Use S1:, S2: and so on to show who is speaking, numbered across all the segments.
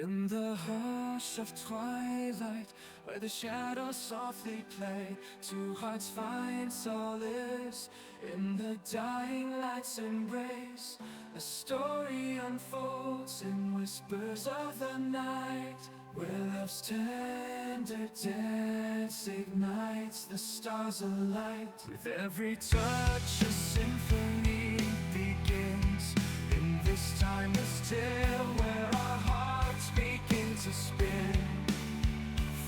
S1: In the hush of twilight, where the shadows softly play, two hearts find solace in the dying light's embrace. A story unfolds in whispers of the night, where love's tender dance ignites the stars alight. With every touch a symphony begins, in this timeless tale where our hearts begin to spin.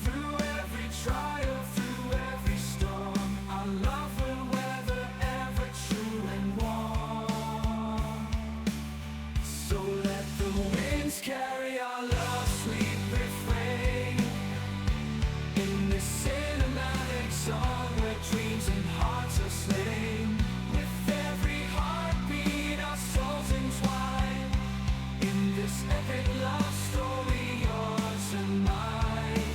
S1: Through every trial, through every storm, our love will weather ever true and warm. So let the winds carry our love sweet refrain, in this cinematic song where dreams and hearts are slain. With every heartbeat our souls entwine, in this epic love story, yours and mine.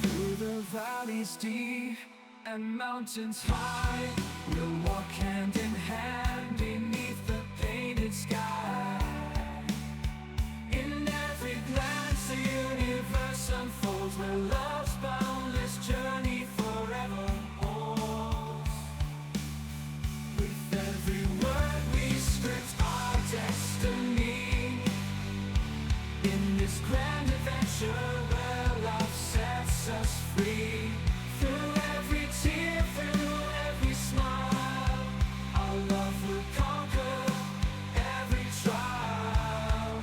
S1: Through the valleys deep and mountains high, we'll walk hand in hand beneath the painted sky. In every glance the universe unfolds, where love's boundless journey forever holds. With every word we script our destiny, in this grand adventure where love sets us free. Through every tear, through every smile, our love will conquer every trial.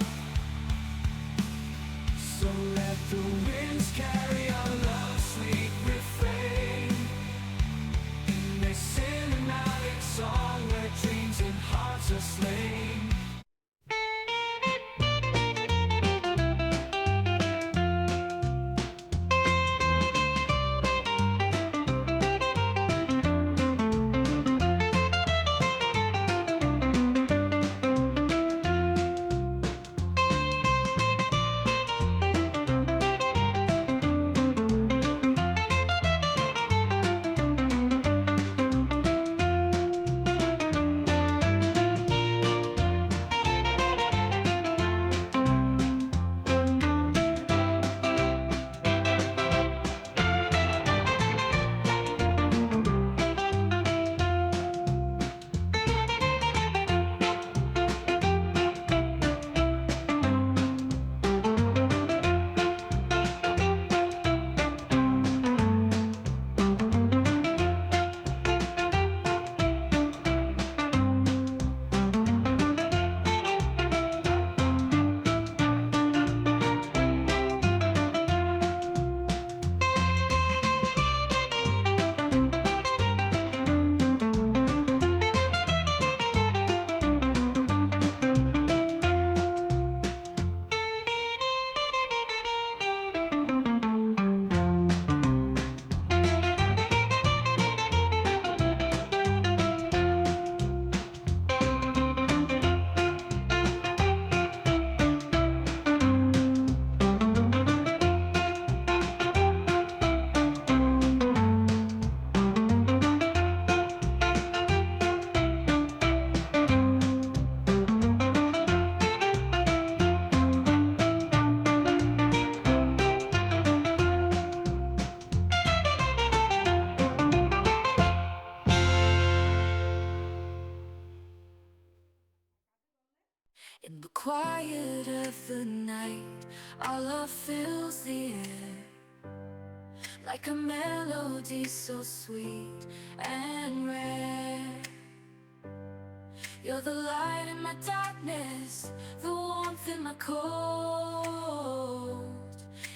S1: So let the winds carry our love sweet refrain, in this cinematic song where dreams and hearts are slain. In the quiet of the night, our love fills the air, like a melody so sweet and rare. You're the light in my darkness, the warmth in my cold.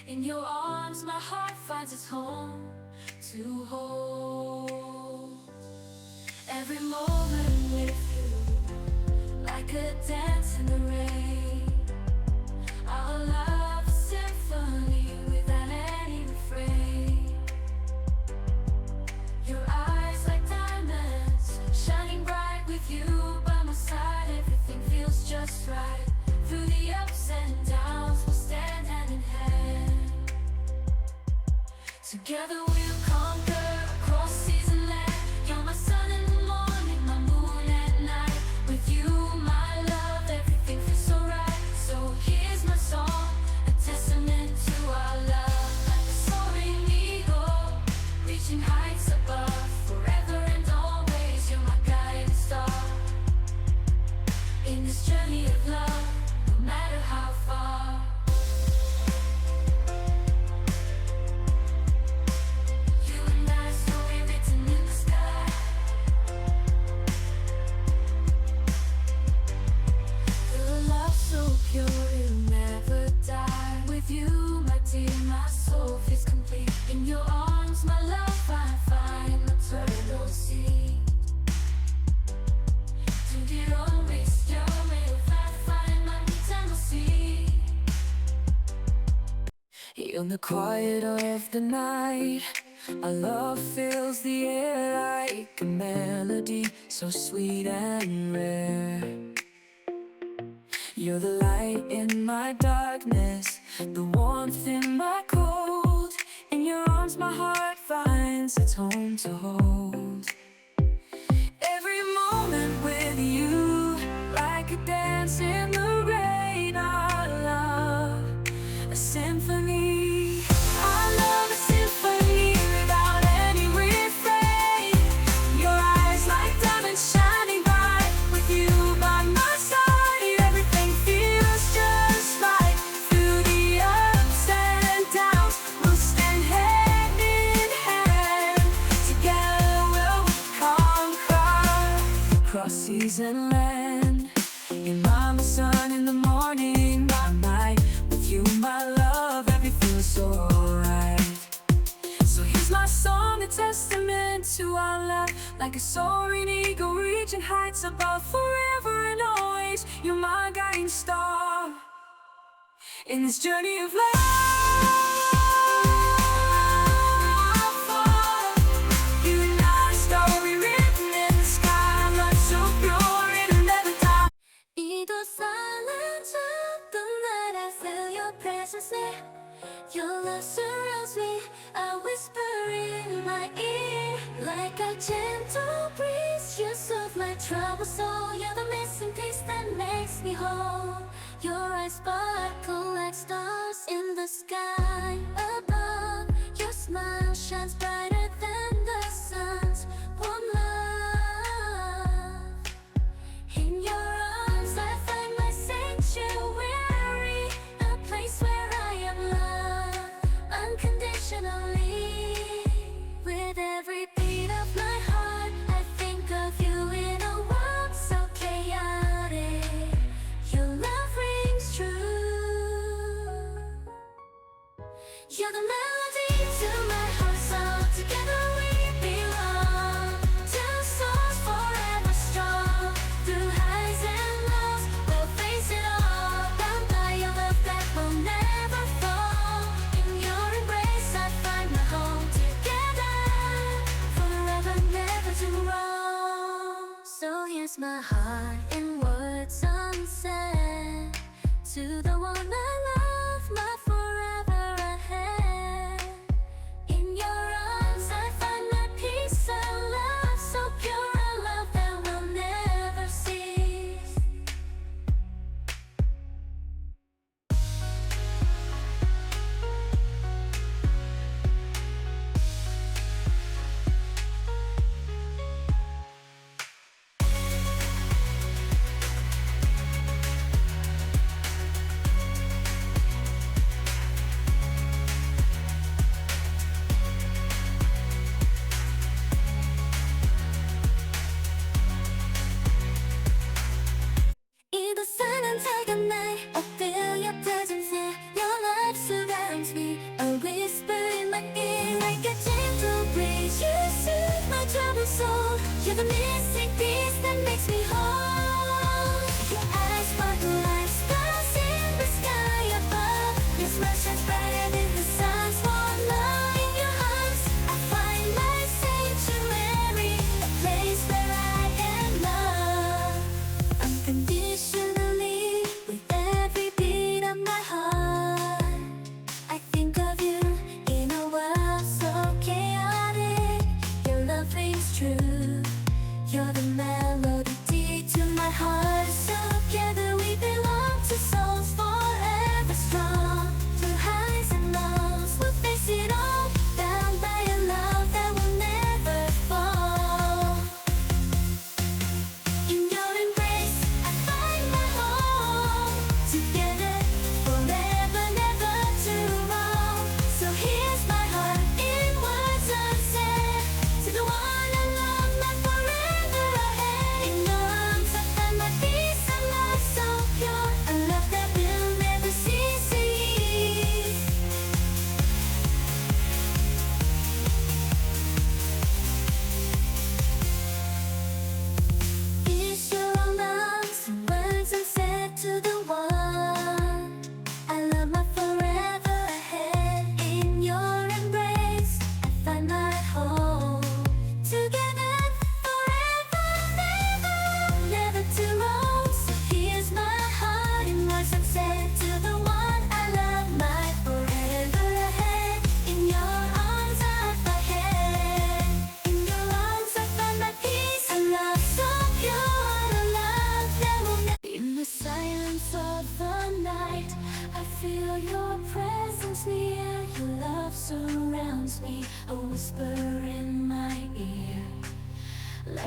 S1: In your arms my heart finds its home to hold. Every moment with you, like a dance in the rain. Our love a symphony without any refrain. Your eyes like diamonds, shining bright with you by my side. Everything feels just right. Through the ups and downs we'll stand hand in hand. Together we'll conquer across seas and land. You're my sun in the morning, my moon at night. With you, my love, everything this journey of love, no matter how far. You and I, story written in the sky. The love so pure, it'll never die. With you, my dear, my soul feels complete. In your arms, my love, I find eternal sea. To get always your way, I find my eternal sea. In the quiet of the night, our love fills the air like a melody, so sweet and rare. You're the light in my darkness, the warmth in my cold. In your arms my heart finds its home to hold. Every moment with you, like a dance in the rain, our love, a symphony. Our love, a symphony without any refrain. Your eyes like diamonds shining bright, with you by my side, everything feels just right. Through the ups and downs, we'll stand hand in hand. Together we'll conquer across seas and land. In my sun in the morning, by night, with you my love, everything feels so alright. So here's my song, a testament to our love, like a soaring eagle reaching heights above. Forever and always, you're my guiding star in this journey of love. You and I, story written in the sky, love so pure it'll never die. Either silence of the night, I feel your presence there. Your love surrounds me, a whisper in my ear, like a gentle breeze. You soothe my troubled soul. You're the missing piece that makes me whole. Your eyes sparkle like stars in the sky above. Your smile shines brighter than the sun's warm love. In your arms I find my sanctuary, a place where I am loved unconditionally. With every beat of my heart, I think of you in a world so chaotic. Your love rings true. You're the melody to my heart song. Together we belong. Two souls forever strong. Through highs and lows, we'll face it all. Bound by your love that will never fall. In your embrace I find my home. Together, forever, never do wrong. So here's my heart in words unsaid, to the one I love, my forever ahead.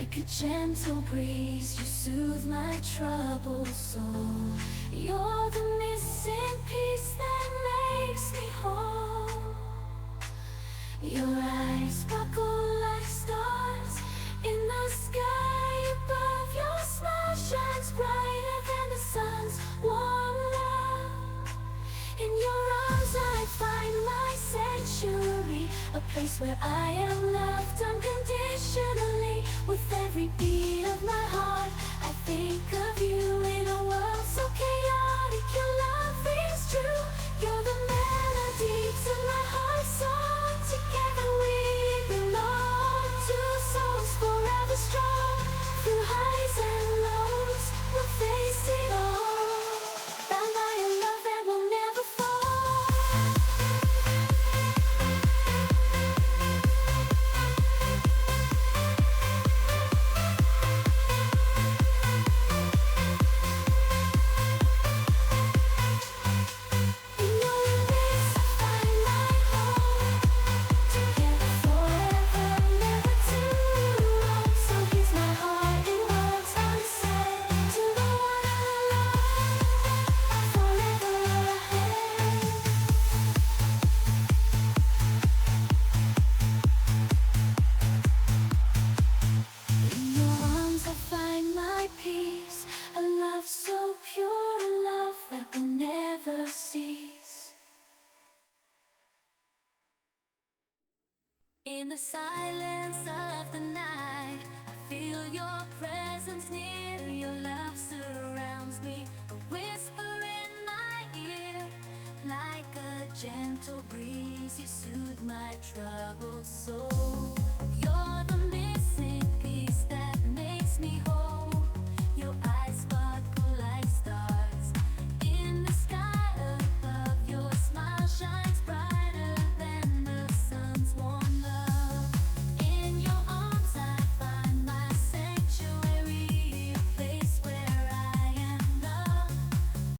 S1: Like a gentle breeze, you soothe my troubled soul. You're the missing piece that makes me whole. Your eyes sparkle like stars in the sky above. Your smile shines brighter than the sun's warm love. In your arms I find my sanctuary, a place where I am loved unconditionally. With every beat of my heart, I think of you. In a world so chaotic, your love rings true. You're the melody to my heart's song. Together we belong, two souls forever strong. Through highs and lows, we'll face it all. Bound by a love that will never fall. In your embrace I find my home. Together forever, never too long. So here's my heart in words unsaid, to the one I love, forever ahead. In your arms I find my peace, a love so pure, a love that will never cease. In the silence of the night, I feel your presence near. Your love surrounds me, a whisper in my ear. Like a gentle breeze, you soothe my troubled soul.